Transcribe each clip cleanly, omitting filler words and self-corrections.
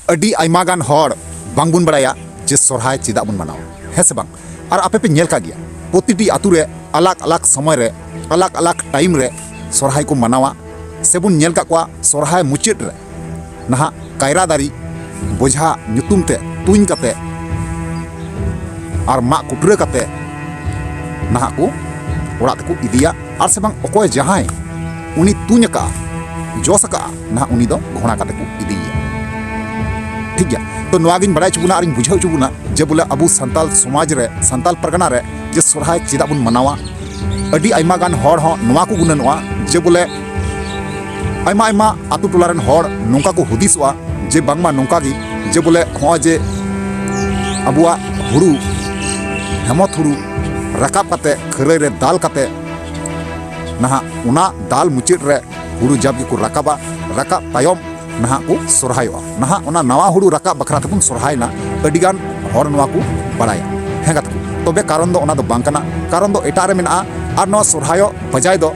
अडी आयमागान हॉर बांगबुन बड़ाया जे सोरहाय चिदा बुन मनाव है से बांग और आपे पे नेल का गया प्रतिटी आतु रे अलग अलग समय रे अलग अलग टाइम रे सोरहाय को मनावा सेबुन नेल का क्वा सोरहाय मुचित रे नहा कायरा दारी बोझा नुतुम ते तुइन कते और मा कुटरे कते नहा को ओड़ा को इदिया और से बांग ओकोय जहाय उनी तुइन का जोस का नहा उनी दो घोड़ा कते को इदिया ठीक है। तो नवागिन बड़ा चुबुना और बुझाव चुबुना जे बोले अबू संताल समाज रे संताल परगना रे जे सोरहाय चिदा बुन मनावा अडी आयमा गान हॉर हो नवा को गुननवा जे बोले आयमा आयमा आतु टोला रेन हॉर नोंका को हुदिसवा जे बांगमा नोंका गी जे बोले हो जे अबुआ हुरु हेमत हुरु रकाब कते खरे रे दाल कते नहा उना दाल मुचिट रे हुरु जब को रकाबा रकाब तायम नहा को सोरहायोआ नहा उना नवा हुरु रकाब बखरा तबुन सोरहायना अडिगान हॉर नवा को बड़ाया हेंगत को तबे कारण दो ओना दो बांकना कारण दो एटा रे मेना आर नवा सोरहायो बजाय दो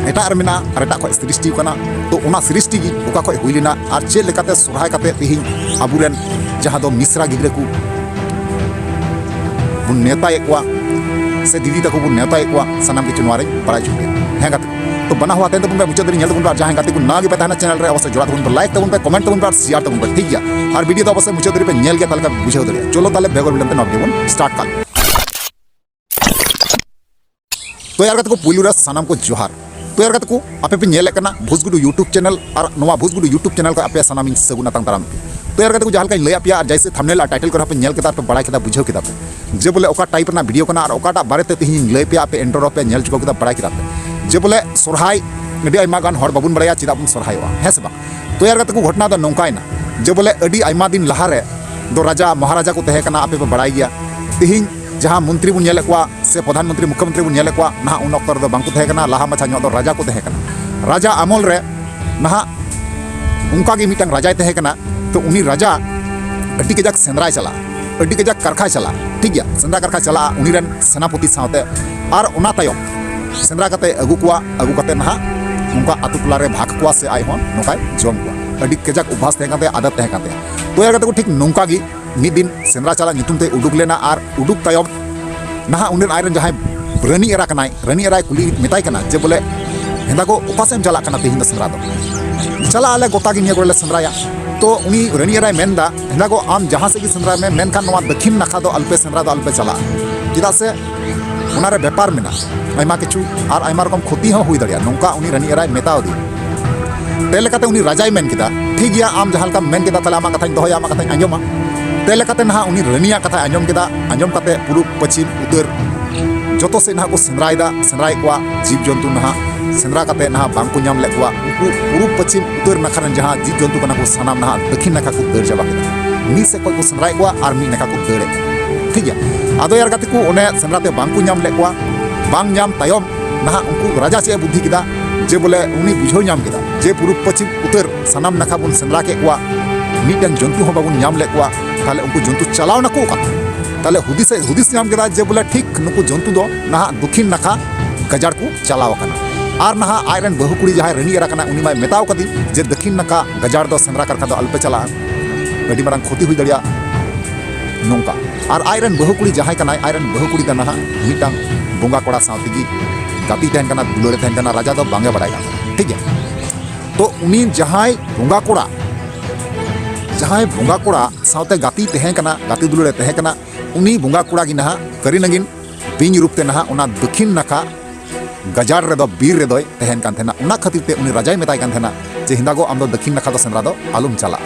एटा रे मेना आर एटा को सृष्टि कना तो ओना सृष्टि गी ओका को हुइलिना आर चे लेकाते सोरहाय काते तिहिं अबुरेन जहां दो मिश्रा गिद्रे को बुन नेता एकवा से दीदी तको बुन नेता एकवा सनाम किछु नवारे बड़ाय चुके हेंगत तो बना हुआ तेन तबुन मुचाद ᱧᱮᱞ ᱛᱟᱵᱩᱱ जहां गाते को ना गे बताना चैनल रे अवश्य जोड़ा तबुन लाइक तबुन कमेंट तबुन शेयर तबुन ठीक गया और वीडियो तो अवश्य मुचाद रे ᱧᱮᱞ गया ताले बुझाव दरे चलो ताले बेगर बिलम ते नॉट गेबुन स्टार्ट कर तो यार को पुलु रे सनाम को जोहार तो यार को आपे पे ᱧᱮᱞ कना भोजगुडू यूट्यूब चैनल और नवा भोजगुडू यूट्यूब चैनल को आपे सनाम सगुना तंग ताराम तो यार को जहां का लय आपया जैसे थंबनेल और टाइटल को आपे ᱧᱮल केता पे बड़ा केता बुझाव केता पे जे बोले ओका टाइप ना वीडियो कना और ओकाटा बारे ते तिहिं लय पे आपे एंड्रो पे ᱧᱮल चुको केता बड़ा केता पे जे बोले सोरहाय अडी आयमा गान हर बाबुन बड़ाया चिदा बुन सोरहायोआ है से बा तो यार को घटना दो नौकायना जे बोले अडी आयमा दिन लहा रे दो राजा महाराजा को तहे कना आपे पे बड़ाई गया तिहिं जहां मंत्री बुन ᱧᱮᱞ कोआ से प्रधानमंत्री मुख्यमंत्री बुन ᱧᱮᱞ कोआ ना उन अक्तर दो बांको तहे कना लहा मछा दो राजा को तहे कना राजा अमल रे ना उनका गे मिटंग राजा तहे कना तो उनी राजा अडी कजाक सेंद्राय चला अडी कजाक करखा चला ठीक गया सेंद्रा करखा चला उनी रेन सेनापति साथे और उना तायम सेंद्रा कते अगु कोआ अगु कते ना उनका आतु टोला रे भाग कोआ से आय होन नोकाय जम कोआ अडी कजाक उभास तहे काते आदत तहे काते तो यार को ठीक नोंका गी मिद दिन सेंद्रा चला नितुम ते उडुक लेना और उडुक तायम ना उन आयरन जहां रानी एरा कनाय रानी एरा कुली मेताय कना जे बोले हेंदा को उपासेम चला कना तिहिं द सेंद्रा दो चला आले गोता गी निया गोले सेंद्राया तो उनी रानी एरा मेनदा हेंदा को आम जहां से गी सेंद्रा में मेन खान नवा दक्षिण नाखा दो अल्पे सेंद्रा दो अल्पे चला जिदा से उनारे व्यापार मेना आयमा किछु और आयमा रकम क्षति हो हुई दड़िया नोंका उनी रानी एरा मेताव दी तेलेकाते उनी राजाय मेन किदा ठीक गया आम जहां का मेन किदा तला आमा कथाኝ दोहया आमा कथाኝ आंजोमा तेलेकाते ना उनी रानिया कथा आंजोम किदा आंजोम काते पूर्व पश्चिम उत्तर जतो से ना को सेंद्रायदा सेंद्राय कोआ जीव जंतु ना सेंद्रा काते ना बांको नाम ले कोआ पूर्व पश्चिम उत्तर नाखारन जहां जीव जंतु कना को सनाम ना दक्षिण नाखा को दर जाबा किदा मी से कोई को सेंद्राय कोआ और मी नाखा को दरे ठीक है आदो यार गाते को ओने सेंद्राते बांको नाम ले कोआ बांग नाम तायम ना उनको राजा से बुद्धि किदा जे बोले उनी बुझो नाम किदा जे पूर्व पश्चिम उत्तर सनाम नाखा बुन सेंद्रा के कोआ मीटन जंतु हो बाबुन नाम ले कोआ ताले उनको जंतु चलाव ना को ताले हुदिस नाम केदा जे बोले ठीक नुको जंतु दो ना दक्षिण नाखा गजाड़ को चलाव कना और ना आयरन बहु कुड़ी जहां रानी एरा कना उनी माय मेताव कदी जे दक्षिण नाखा गजाड़ दो सेंद्रा करखा दो अल्पे चला अडी मारंग क्षति हुई दड़िया नोंका और आयरन बहु कुड़ी जहां कना आयरन बहु कुड़ी दा ना मिटांग बोंगा कोड़ा साथी गाती तहन कना दुलरे तहन कना राजा दो बांगे बड़ाया ठीक है तो उनी जहां बोंगा कोड़ा साथे गाती तहन कना गाती दुलरे तहन कना उनी बोंगा कोड़ा गी ना करी नगिन बिंग रूप ते ना उना दक्षिण नाखा गजाड़ रे दो बीर रे दोय तहन कान थेना उना खातिर ते उनी राजाय मेताय कान थेना जे हिंदागो आम दो दक्षिण नाखा दो सेंद्रा दो आलुम चला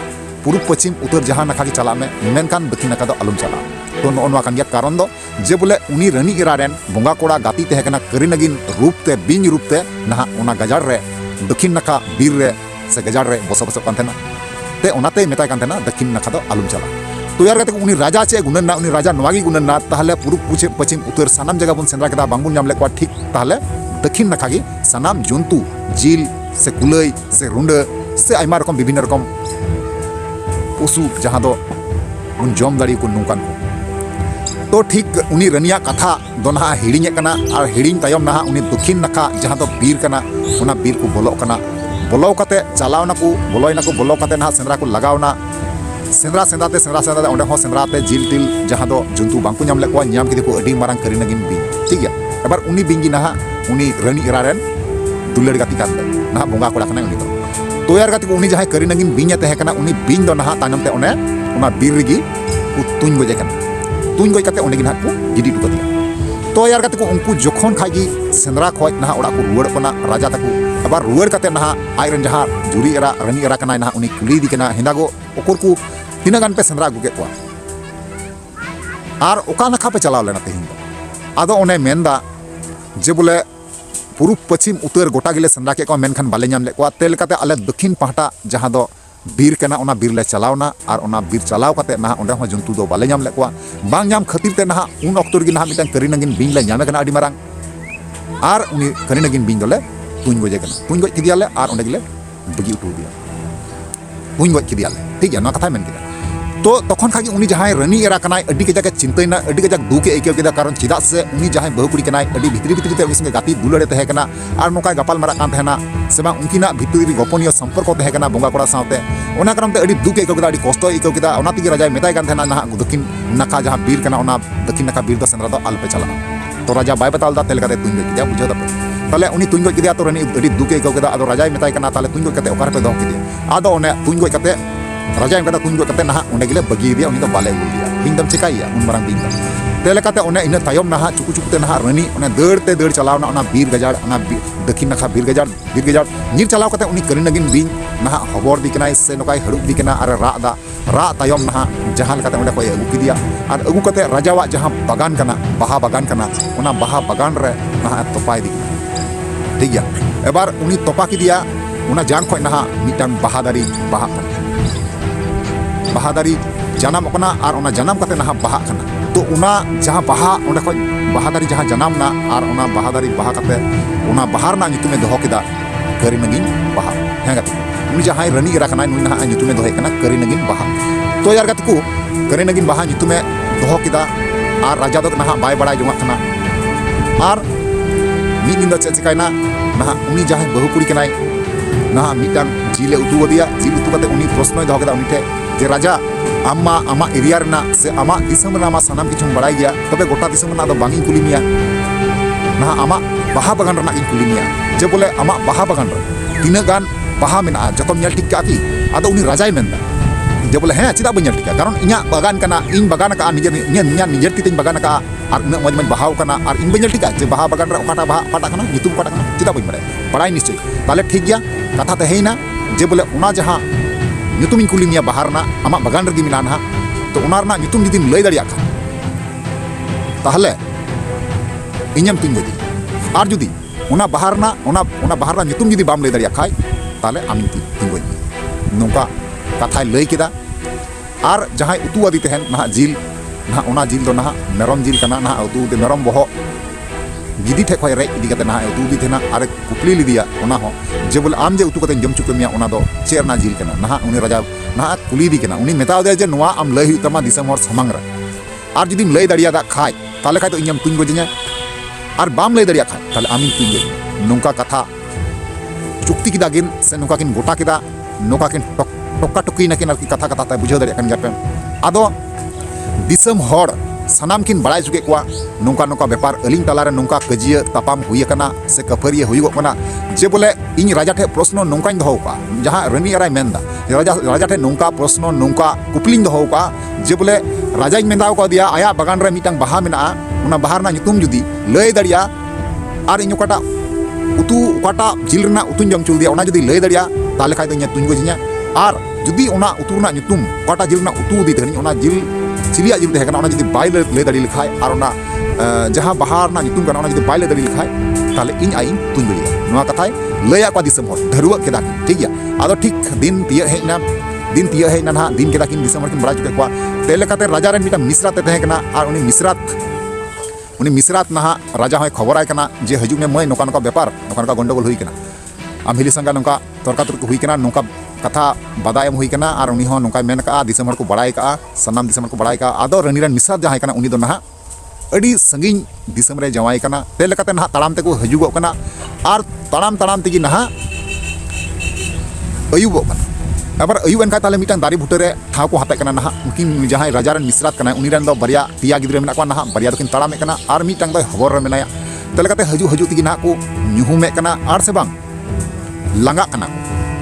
पूर्व पश्चिम उत्तर जहां नाखा की चला में मेनकान दक्षिण नाखा दो आलुम चला तो नोनवा कान गया कारण दो जे बोले उनी रानी एरा रेन बोंगा कोड़ा गाती तहे कना करी नगिन रूप ते बिंग रूप ते ना उना गजाड़ रे दक्षिण नाखा बीर रे से गजाड़ रे बसो बसो कान थेना ते उनाते मेताय कान थेना दक्षिण नाखा दो आलुम चला तो यार कहते उनी राजा चे गुनना उनी राजा नवागी गुनना ताहले पूर्व पश्चिम उत्तर सनाम जगह बुन सेंद्रा केदा बांगबुन नाम ले को ठीक ताहले दक्षिण नाखा गी सनाम जंतु जिल से कुलई से रुंड से आयमा रकम विभिन्न रकम पशु जहां दो उन जम दाड़ी को नौकान को तो ठीक उनी रनिया कथा दो ना हिड़िंग कना और हिड़िंग तायम ना उनी दक्षिण नाखा जहां दो बीर कना उना बीर को बोलो कना बोलो कते चलावना को बोलोयना को बोलो कते ना सेंद्रा को लगावना सेंद्रा सेंद्रा ओंडे हो सेंद्राते जिल टिल जहां दो जंतु बांको नाम लेको नाम किदे को अडी मारंग करी नगिन बिन ठीक गया एबार उनी बिंगी नहा उनी रानी इरारेन दुलड़ गाती काते नहा बोंगा कोड़ा कना उनी दो तोयार गाती को उनी जहां करी नगिन बिन तहे कना उनी बिन दो नहा तानम ते ओने ओना बीर रिगी को तुन गोजे कना तुन गोज काते ओंडे गिन हाकू गिडी टुकतिया तोयार गाती को उनको जोखन खागी सेंद्रा खोज नहा ओड़ा को रुवड़ पना राजा तको एबार रुवड़ काते नहा आयरन जहां जुरी एरा रानी एरा कना नहा उनी कुली दी कना हिंदागो ओकर को तीना गान पे सेंद्रा अगू के कोआ आर ओका नाखा पे चलाव लेना तेहिं आदो ओने मेंदा जे बोले पूर्व पश्चिम उत्तर गोटा गिले सेंद्रा के को मेनखान बाले नाम ले कोआ तेल काते आले दक्षिण पहाटा जहां दो बीर केना ओना बीर ले चलावना आर ओना बीर चलाव काते ना ओंडे हो जंतु दो बाले नाम ले कोआ बांग नाम खातिर ते ना उन अक्तर गी ना मिटन करी नगिन बिंग ले नामे कना आडी मारांग आर उनी करी नगिन बिंग दोले तुन गोजे कना तुन गोज किदियाले आर ओंडे गिले बगी उठू दिया तुन गोज किदियाले ठीक है ना कथा मेन किदा तो तखन खागी उनी जहां रानी एरा कनाय अड्डी कजाके चिंतायना अड्डी कजाक दुके एके केदा कारण चिदा से उनी जहां बहुकुड़ी कनाय अड्डी भितरी भितरी ते उनी संगे गाती दुलड़े तहे कना आर नोका गपाल मारा कान तहेना से बा उनकिना भितरी गोपनीय संपर्क तहे कना बोंगा कोड़ा साथे ओना कारण ते अड्डी दुके एके केदा अड्डी कष्ट एके केदा ओना तिगी राजा मेताय कान तहेना ना दक्षिण नाका जहां बीर कना ओना दक्षिण नाका बीर दो सेंद्रा दो आलपे चला तो राजा बाय बताल दा तेल काते तुन किदिया बुझो दापे ताले उनी तुन किदिया तो रानी अड्डी दुके एके केदा आदो राजा मेताय कना ताले तुन काते ओकार पे दो किदिया आदो ओने तुन काते राजा कता तुन कते ना उन्हें गिले बगी दिया उन्हें तो बाले गुल दिया बिंदम चिकाइया उन मरंग बिंदम तेले कते उन्हें इन तायम ना चुकु चुकुते ना रानी उन्हें दौड़ते दौड़ चलाव ना बीर गजाड़ ना दक्षिण नाखा बीर गजाड़ नीर चलाव कते उन्हीं करी नगिन बिन ना हबर दी कना से नकाय हड़ुक दी कना अरे रा तायम ना जहां कते उन्हें कोई अगु किदिया और अगु कते राजावा जहां बागान कना बाहा बागान कना उना बाहा बागान रे ना तोपाय दी ठीक गया एबार उन्हीं तोपा किदिया उना जान खोय ना मिटन बहादारी बहादारी जनाम कना और उना जनाम कते ना बाहा कना तो उना जहां बाहा उंडे खोय बहादारी जहां जनाम ना और उना बहादारी बाहा कते उना बहार ना नितुमे दोहो किदा करी नगिन बाहा हे गाते उनी जहां रानी एरा कना नुई ना नितुमे दोहे कना करी नगिन बाहा तो यार गाते को करी नगिन बाहा नितुमे दोहो किदा और राजा दो ना बाय बड़ाय जोंगा कना और मिद दिन दो चिकायना ना उनी जहां बहु कुड़ी कनाय ना मिटान जिले उतु दिया जिल उतु कते उनी प्रश्न दोहो किदा उनी ठे जे राजा आमा आमा एरिया रना से आमा दिसम रना आमा सनाम किछुम बड़ाई गया तबे गोटा दिसम रना दो बांगी कुली मिया ना आमा बाहा बागान रना इन कुली मिया जे बोले आमा बाहा बागान रे तीना गान बाहा मेना जतम नेल टिक काकी आदो उनी राजाय मेनदा जे बोले हे चिदा बन्या टिका कारण इnya बागान कना इन बागान का निजे निजे तितिन बागान का और इन मज मज बाहाव कना और इन बन्या टिका जे बाहा बागान रे ओकाटा बाहा पाटा कना नितुम पाटा कना चिदा बन बड़ाई निश्चय ताले ठीक गया कथा ते हेना जे बोले उना जहां ᱧᱩᱛᱩᱢ ᱤᱧ ᱠᱩᱞᱤ ᱢᱮᱭᱟ ᱵᱟᱦᱟ ᱨᱮᱱᱟᱜ ᱟᱢᱟᱜ ᱵᱟᱜᱟᱱ ᱨᱮᱜᱮ ᱢᱮᱱᱟᱜᱼᱟ ᱱᱟᱦᱟᱜ ᱛᱚ ᱚᱱᱟ ᱨᱮᱱᱟᱜ ᱧᱩᱛᱩᱢ ᱡᱩᱫᱤᱢ ᱞᱟᱹᱭ ᱫᱟᱲᱮᱭᱟᱜ ᱠᱷᱟᱱ ᱛᱟᱦᱞᱮ ᱤᱧᱮᱢ ᱛᱩᱧ ᱜᱚᱡᱮ ᱟᱨ ᱡᱩᱫᱤ ᱚᱱᱟ ᱵᱟᱦᱟ ᱨᱮᱱᱟᱜ ᱧᱩᱛᱩᱢ ᱡᱩᱫᱤ ᱵᱟᱢ ᱞᱟᱹᱭ ᱫᱟᱲᱮᱭᱟᱜ ᱠᱷᱟᱡ ᱛᱟᱦᱞᱮ ᱟᱢᱤᱧ ᱛᱩᱧ ᱜᱚᱡ ᱢᱮᱭᱟ ᱱᱚᱝᱠᱟ ᱠᱟᱛᱷᱟᱭ ᱞᱟᱹᱭ ᱠᱮᱫᱟ ᱟᱨ ᱡᱟᱦᱟᱸᱭ ᱩᱛᱩ ᱟᱫᱤ ᱛᱟᱦᱮᱱ ᱱᱟᱦᱟᱜ ᱡᱤᱞ ᱱᱟᱦᱟᱜ ᱚᱱᱟ ᱡᱤᱞ ᱫᱚ ᱱᱟᱦᱟᱜ ᱢᱮᱨᱚᱢ ᱡᱤᱞ ᱠᱟᱱᱟ ᱱᱟᱦᱟᱜ ᱩᱛᱩ ᱫᱮ ᱢᱮᱨᱚᱢ ᱵᱚᱦᱚᱜ गिदी ठे खोय रे इदी कते ना उतु दी थेना अरे कुपली लिदिया ओना हो जे बोले आम जे उतु कते जम चुके मिया ओना दो चेरना जिल कना ना उनी राजा ना कुली दी कना उनी मेताव दे जे नोआ आम लई हुई तमा दिसम हर समांग रे आर जुदीम लई दड़िया दा खाय ताले खाय तो इᱧam तुኝ गज냐 आर बाम लई दड़िया खाय ताले आमिन तुኝ गज नोंका कथा चुक्ति किदा गिन से नोंका किन गोटा किदा नोंका किन टोका टुकी नकिन आर कथा कथा ता बुझाव दड़िया कन जापे आदो दिसम हर सानाम किन बड़ाई चुके को नौका नौका व्यापार अलिंग तालारे नौका कजिया तापाम हुई कना से कफरिया हुई कना जे बोले इन राजा ठे प्रश्न नौका दो जहां रानी एराय मेनदा राजा ठे नौका प्रश्न नौका कुपलिंग दो जे बोले राजा मेनदा को दिया आया बागान रे मिटांग बाहा मेना उना बाहर ना ᱧᱩᱛᱩᱢ जुदी लय दड़िया और इन ओकाटा उतु ओकाटा जिल रना उतुन जम चुल दिया ओना जुदी लय दड़िया ताले खाय दो ᱧ तुñ गजिया और जुदी ओना उतु रना ᱧᱩᱛᱩᱢ ओकाटा जिल रना उतु दी थनी ओना जिल चिलिया जिल तहे कना ओना जुदी बाय ले दड़ी लिखाय और ओना जहां बाहर ना ᱧᱩᱛᱩᱢ कना ओना जुदी बाय ले दड़ी लिखाय ताले इन आई तुñ गलिया नोआ कथाय लया को दिसम हर धरुआ केदा ठीक गया आदो ठीक दिन तिय हेना ना दिन केदा किन दिसम हर किन बड़ा चुके को तेले कते राजा रे मिटा मिश्रा ते तहे कना और उनी मिश्रात ना राजा होय खबर आय कना जे हजु में मय नोका नोका व्यापार नोका नोका गंडगोल हुई कना आम हिली संगा नोका तर्का तुर्क हुई कना नोका कथा बादायम हुई कना और उनी हो नोका मेन का दिसम हर को बड़ाई का सनाम दिसम हर को बड़ाई का आदो रनी रन मिश्रात जहां कना उनी दो ना अड़ी संगिन दिसम रे जवाई कना तेले कते ना ताड़ाम ते को हजुगो कना और ताड़ाम ताड़ाम तेगी ना अयुबो कना एबार अयुब एनका ताले मिटांग दारी बुटरे ठाव को हाते कना नहा उनकिन जहां राजा रन मिसरात कना उनी रन दो बरिया पिया गिद्रे मेना को नहा बरिया दोकिन ताड़ामे कना आर मिटांग दो हबर रे मेनाया तलेकाते हजू तिगी ना को ᱧᱩᱦᱩᱢᱮ कना आर से बांग लंगा कना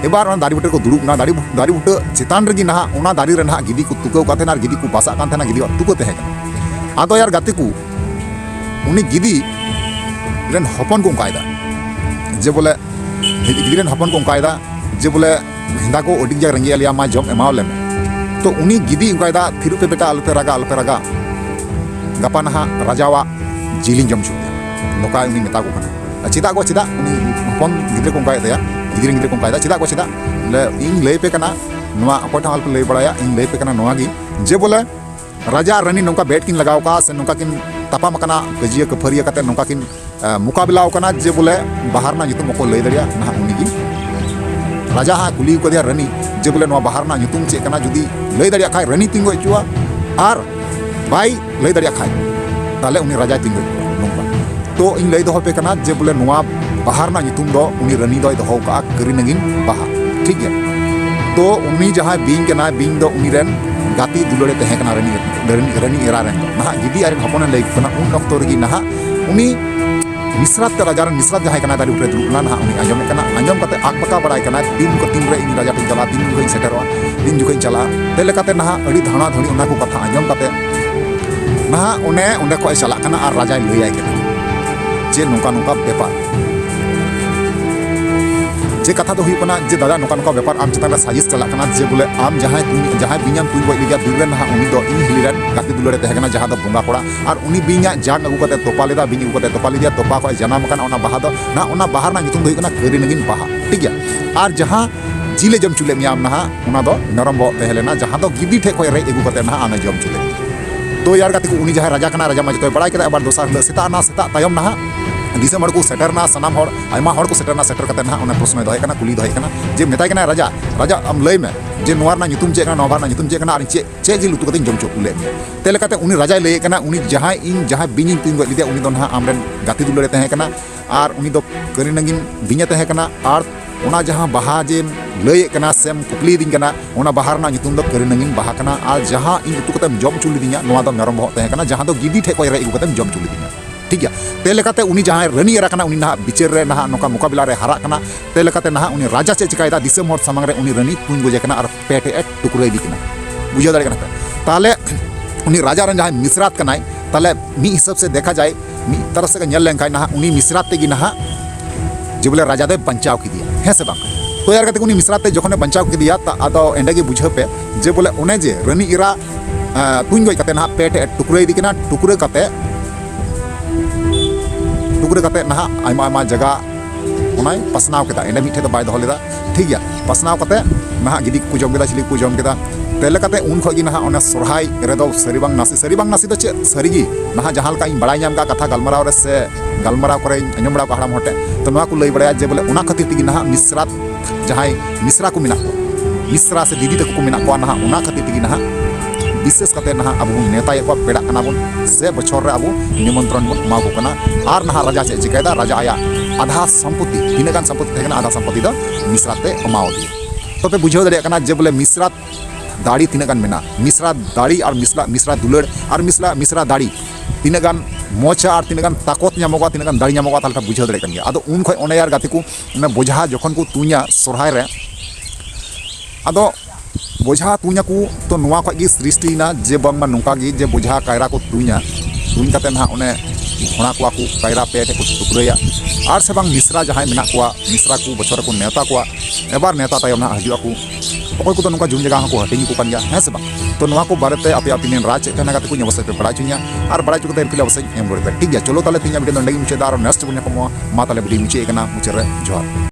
एबार दारी बुटे को दुरुब ना दारी बुटे चितान रगी ना ओना दारी रे ना गिदी को तुको काते ना गिदी को पासा कान थेना गिदी तुको तहे आदो यार गाते को उनी गिदी रेन हपन को कायदा जे बोले गिदी रेन हपन को कायदा जे बोले हिंदा को ओडिक जा रंगी लिया मा जम एमाव लेम तो उनी गिदी कायदा थिरु पे बेटा अलपे रागा गपा ना राजावा जिलिन जम छुते नोका उनी मेता को कना चिदा को चिदा उनी हपन गिदरे को कायदा या गिदरे को कायदा चिदा को चिदा ले इन ले पे कना नोआ अकोटा अल्प ले बड़ाया इन ले पे कना नोआ गी जे बोले राजा रानी नोका बैट किन लगाव का से नोका किन तापाम कना गजिया कफरिया कते नोका किन मुकाबला कना जे बोले बाहर ना युतुम को ले दरिया ना उनी गी राजा हा कुली को दिया रानी जे बोले नोआ बाहर ना युतुम चे कना जुदी ले दरिया खाय रानी तिंगो चुआ आर बाई ले दरिया खाय ताले उनी राजा तिंगो नोका तो इन ले दो पे कना जे बोले नोआ बाहर ना युतुम दो उनी रानी दो दो का करी नगिन बाहा ठीक है तो उनी जहां बिंग कना बिंग दो उनी रेन गाती दुलड़े तहे कना रानी एरा रेन ना गिदी आरे हपन ले कना उन अक्तो रगी ना उनी मिसरात राजा मिसरात जहां कना दारी उपरे दुलना ना उनी आंजम कते आक बका बड़ाय कना दिन को तीन रे इन राजा टिन चला दिन को सेटरवा दिन जुकई चला तेले कते ना अड़ी धाणा धणी उना को कथा आंजम कते ना उन्हें को चला कना आर राजा लैया कना जे नोका नोका बेपार जे कथा तो हुई कना जे दादा नोका नोका बेपार आम चितान साजिश चला कना जे बोले आम जहां बिኛम तुई गई लिया दुलरे ना उनी दो इन हिलिरन गाती दुलरे तहे कना जहां दो बोंगा कोड़ा और उनी बिኛ जाग अगु कते तोपा लेदा बिኝ अगु कते तोपा लिया तोपा को जनाम कना ओना बाहा दो ना ओना बाहर ना नितुम दो कना करी नगिन बाहा ठीक है और जहां जिले जम चुले मियाम ना ओना दो नरम बो तहे लेना जहां दो गिदी ठे को रे अगु कते ना आना जम चुले तो यार गाती को उनी जहां राजा कना राजा मा जतो बड़ाई कदा बार दोसार सेता तायम ना दिसम हड़ को सेटरना सनाम हड़ आयमा हड़ को सेटरना सेटर कते ना प्रश्न दोहे कना कुली दोहे कना जे मेताय कना राजा आम लय में जे नोवार ना ᱧᱩᱛᱩᱢ चे कना नोवार ना ᱧᱩᱛᱩᱢ चे कना आर चे जिल उतु कते जम चो कुले तेले कते उनी राजा लय कना उनी जहां बिኝ तुम गलिदे उनी दो ना आमरेन गाती दुलरे तहे कना आर उनी दो करी नगिन बिña तहे कना आर ओना जहां बाहा जे लय कना सेम कुपली दिन कना ओना बाहर ना ᱧᱩᱛᱩᱢ दो करी नगिन बाहा कना आर जहां इन उतु कते जम चुली दि냐 नोवा दो मेरम बहत तहे कना जहां दो गिदी ठे को रे इगु कते जम चुली दि냐 ठीक है तेलेकाते उनी जहां रानी एरा कना उनी ना बिचार रे ना नोका मुकाबला रे हारा कना तेलेकाते ना उनी राजा चे चिकायदा दिसम हर सामंग रे उनी रानी तुन गोजे कना और पेटे ए टुकरे दी कना बुझा दाड़े कना ताले उनी राजा रन जहां मिसरात कनाय ताले मी हिसाब से देखा जाए मी तरह से नेल लेंखाय ना उनी मिसरात तेगी ना जे बोले राजा दे बंचाव की दिया है से बांग तो यार कते उनी मिसरात ते जखने बंचाव की दिया ता आदो एंडे के बुझे पे जे बोले उने जे रानी इरा तुन गोय कते ना पेटे ए टुकरे दी कना टुकरे कते ना आयमा जगह ओनाय पसनाव केदा एंडे मिठे तो बाय दो लेदा ठीक गया पसनाव कते ना गिदी को जम केदा चिली को जम केदा तेले कते उन खगी ना ओना सरहाय रेदो सरीबांग नासी तो चे सरीगी ना जहां का इन बड़ाई नाम का कथा गलमराव रे से गलमराव करे अजम बड़ा को हड़ाम होटे तो नोआ को लई बड़ाया जे बोले ओना खातिर तिगी ना मिसरात जहां मिसरा को मिना मिसरा से दीदी तक को मिना को ना ओना खातिर तिगी ना विशेष करते ना अब नेता को पेड़ा कना बन से बछर रे अब निमंत्रण बन मा को कना आर ना राजा चे चिकायदा राजा आया आधा संपत्ति तीनगान संपत्ति थेना आधा संपत्ति दो मिसराते अमाव दी तो पे बुझाव दरिया कना जे बोले मिसरात दाड़ी तीनगान मेना मिसरा दाड़ी और मिसरा दुलड़ और मिसरा दाड़ी तीनगान मोचा और तीनगान ताकत नामोगा तीनगान दाड़ी नामोगा तालका बुझाव दरिया कन आदो उन खय ओने यार गाती को बोझा जखन को तुኛ सोरहाय रे आदो बोझा तुኛ को तो नुआ खय गी सृष्टि ना जे बांगमा नोंका गी जे बोझा कायरा को तुኛ तुñ कते ना ओने घोड़ा को कायरा पेटे को टुकरेया और से बांग मिसरा जहां मेना को मिसरा को बछर को नेता को एबार नेता तायम ना हजुआ को अकोय को तो नोंका जुम जगह को हटिंग को कान गया है से बांग तो नुआ को बारेते आपे ओपिनियन राज तना गाते को अवश्य पे बड़ा चुनिया और बड़ा चुकते रिप्लाई अवश्य एम रोड पे ठीक है चलो ताले तीन वीडियो नंडे मुचे दार नेक्स्ट बुनिया को मा ताले वीडियो मुचे एकना मुचे रे जोहार।